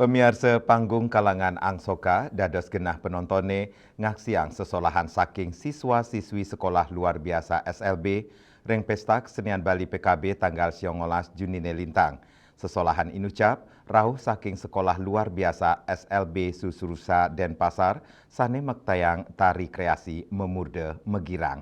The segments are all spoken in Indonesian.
Pemirsa panggung kalangan Angsoka dados genah penontone ngaksiang sesolahan saking siswa-siswi sekolah luar biasa SLB reng pesta kesenian Bali PKB tanggal 19 Juni lintang. Sesolahan inucap rauh saking sekolah luar biasa SLB Susurusa Denpasar sane mektayang tari kreasi memurde megirang.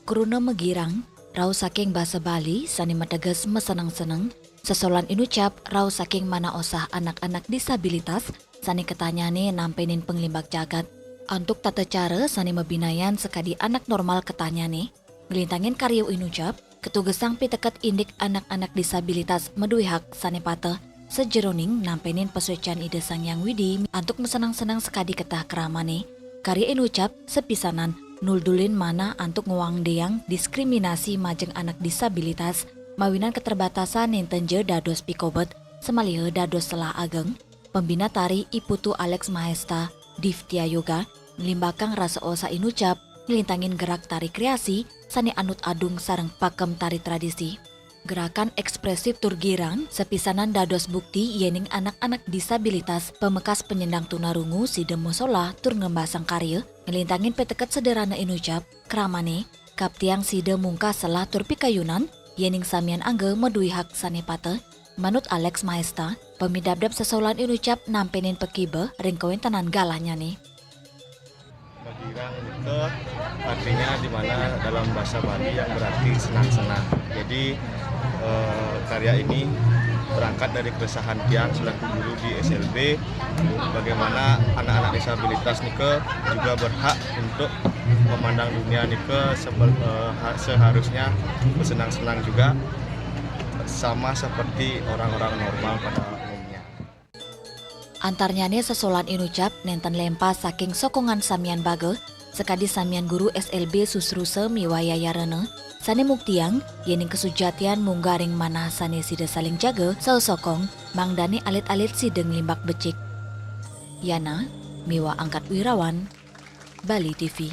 Kruna megirang, rau saking bahasa Bali, sani mateges mesenang-seneng, sesolan inucap rau saking mana osah anak-anak disabilitas, sani ketanyane nampenin penglimbak jagat. Antuk tata cara sani mebinayan sekadi anak normal ketanyane, ngelintangin karyo inucap, ketugesang piteket indik anak-anak disabilitas medui hak sani pate, sejeroning nampenin pesuecian ide sang yang widi, antuk mesenang-senang sekadi ketah keramane, karya inucap sepisanan, nuldulin mana antuk nguang deang diskriminasi majeng anak disabilitas mawinan keterbatasan nintenje dados pikobet semalihe dados selah ageng pembina tari Iputu Alex Mahesta Divtia Yoga ngelimbakang rasa osa inucap ngelintangin gerak tari kreasi sani anut adung sareng pakem tari tradisi. Gerakan ekspresif turgirang sepisanan dados bukti yening anak-anak disabilitas pemekas penyendang tunarungu si demosola tur ngembasang karya ngelintangin peteket sederhana inucap keramane kaptiang si demungka selah tur pikayunan yening samian angge medui hak sanepate manut Alex Mahesta pemidabdab sesolan inucap nampenin pekibe ringkawin tanan galahnya nih. Megirang itu artinya dimana dalam bahasa Bali yang berarti senang-senang. Jadi karya ini berangkat dari keresahan tiang selaku guru di SLB bagaimana anak-anak disabilitas nike juga berhak untuk memandang dunia nike seharusnya bersenang-senang juga sama seperti orang-orang normal pada umumnya. Antarnyane sesolan inucap nenten lempa saking sokongan samian bage sekadi samian guru SLB Susruse miwaya yarene sane muktiang yening kesujatian munggaring mana sane sida saling jaga sokong mangdani alit-alit sideng limbak becik. Yana, Miwa Angkat Wirawan, Bali TV.